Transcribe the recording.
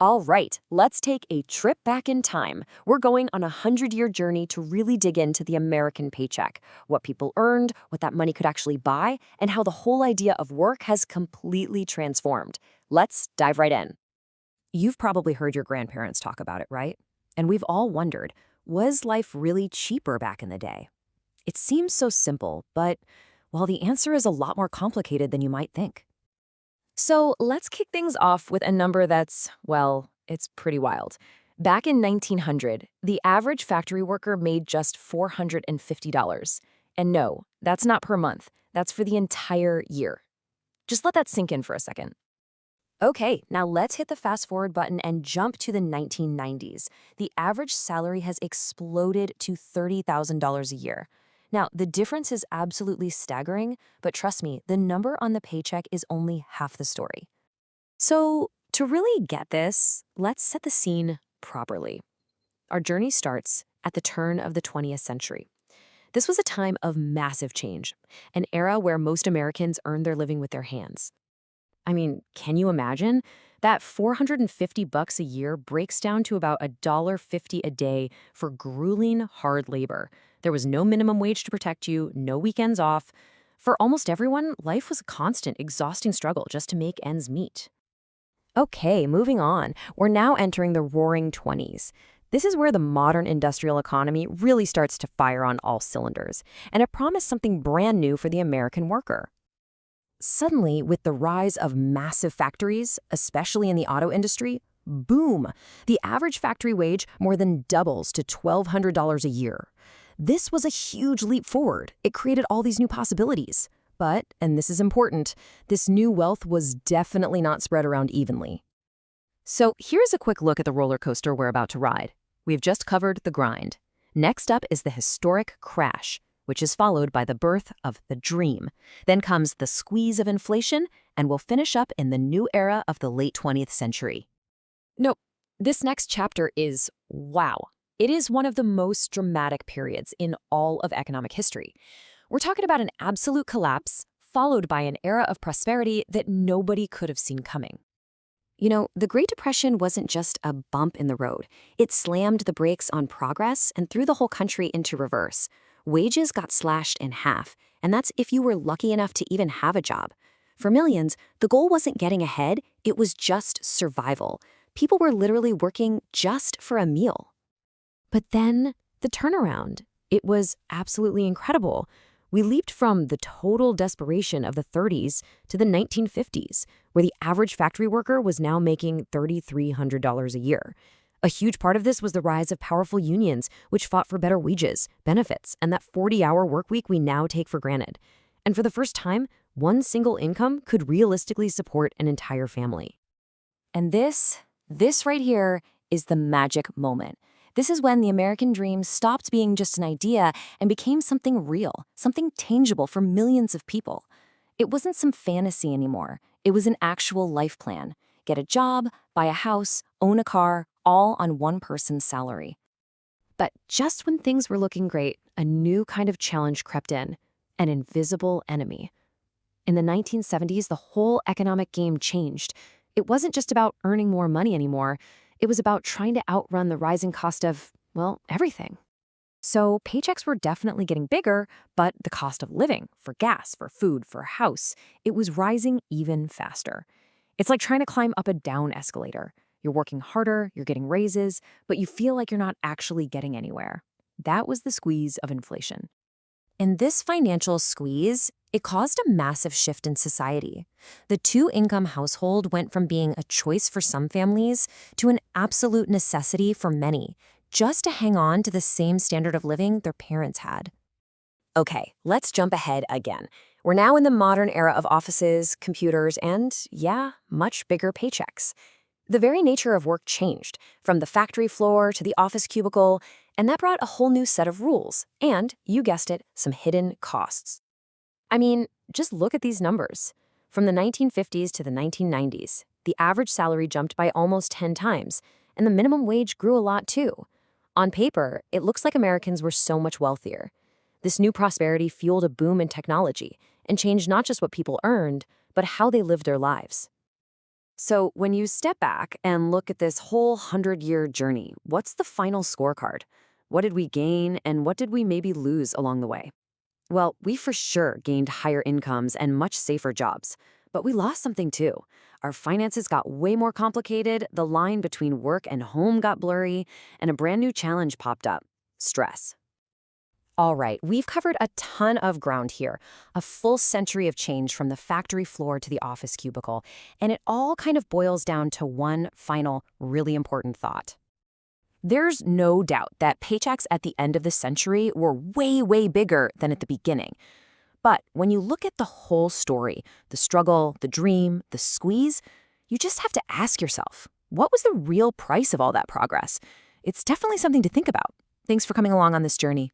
All right, let's take a trip back in time. We're going on a 100-year journey to really dig into the American paycheck, what people earned, what that money could actually buy, and how the whole idea of work has completely transformed. Let's dive right in. You've probably heard your grandparents talk about it, right? And we've all wondered, was life really cheaper back in the day? It seems so simple, but, well, the answer is a lot more complicated than you might think. So let's kick things off with a number that's, well, it's pretty wild. Back in 1900, the average factory worker made just $450. And no, that's not per month. That's for the entire year. Just let that sink in for a second. Okay, now let's hit the fast forward button and jump to the 1990s. The average salary has exploded to $30,000 a year. Now, the difference is absolutely staggering, but trust me, the number on the paycheck is only half the story. So, to really get this, let's set the scene properly. Our journey starts at the turn of the 20th century. This was a time of massive change, an era where most Americans earned their living with their hands. I mean, can you imagine? That $450 a year breaks down to about $1.50 a day for grueling, hard labor. There was no minimum wage to protect you, no weekends off. For almost everyone, life was a constant, exhausting struggle just to make ends meet. Okay, moving on. We're now entering the roaring 20s. This is where the modern industrial economy really starts to fire on all cylinders, and it promised something brand new for the American worker. Suddenly, with the rise of massive factories, especially in the auto industry, boom, the average factory wage more than doubles to $1,200 a year. This was a huge leap forward. It created all these new possibilities. But, and this is important, this new wealth was definitely not spread around evenly. So here's a quick look at the roller coaster we're about to ride. We've just covered the grind. Next up is the historic crash, which is followed by the birth of the dream. Then comes the squeeze of inflation, and we'll finish up in the new era of the late 20th century. No, this next chapter is wow. It is one of the most dramatic periods in all of economic history. We're talking about an absolute collapse, followed by an era of prosperity that nobody could have seen coming. You know, the Great Depression wasn't just a bump in the road. It slammed the brakes on progress and threw the whole country into reverse. Wages got slashed in half, and that's if you were lucky enough to even have a job. For millions, the goal wasn't getting ahead, it was just survival. People were literally working just for a meal. But then, the turnaround. It was absolutely incredible. We leaped from the total desperation of the 30s to the 1950s, where the average factory worker was now making $3,300 a year. A huge part of this was the rise of powerful unions, which fought for better wages, benefits, and that 40-hour work week we now take for granted. And for the first time, one single income could realistically support an entire family. And this right here is the magic moment. This is when the American dream stopped being just an idea and became something real, something tangible for millions of people. It wasn't some fantasy anymore. It was an actual life plan. Get a job, buy a house, own a car, all on one person's salary. But just when things were looking great, a new kind of challenge crept in, an invisible enemy. In the 1970s, the whole economic game changed. It wasn't just about earning more money anymore. It was about trying to outrun the rising cost of, well, everything. So paychecks were definitely getting bigger, but the cost of living, for gas, for food, for a house, it was rising even faster. It's like trying to climb up a down escalator. You're working harder, you're getting raises, but you feel like you're not actually getting anywhere. That was the squeeze of inflation. And this financial squeeze, it caused a massive shift in society. The two-income household went from being a choice for some families to an absolute necessity for many, just to hang on to the same standard of living their parents had. Okay, let's jump ahead again. We're now in the modern era of offices, computers, and, yeah, much bigger paychecks. The very nature of work changed, from the factory floor to the office cubicle, and that brought a whole new set of rules, and, you guessed it, some hidden costs. I mean, just look at these numbers. From the 1950s to the 1990s, the average salary jumped by almost 10 times, and the minimum wage grew a lot too. On paper, it looks like Americans were so much wealthier. This new prosperity fueled a boom in technology and changed not just what people earned, but how they lived their lives. So, when you step back and look at this whole 100-year journey, what's the final scorecard? What did we gain and what did we maybe lose along the way? Well, we for sure gained higher incomes and much safer jobs. But we lost something too. Our finances got way more complicated, the line between work and home got blurry, and a brand new challenge popped up: stress. All right, we've covered a ton of ground here, a full century of change from the factory floor to the office cubicle, and it all kind of boils down to one final, really important thought. There's no doubt that paychecks at the end of the century were way, way bigger than at the beginning. But when you look at the whole story, the struggle, the dream, the squeeze, you just have to ask yourself, what was the real price of all that progress? It's definitely something to think about. Thanks for coming along on this journey.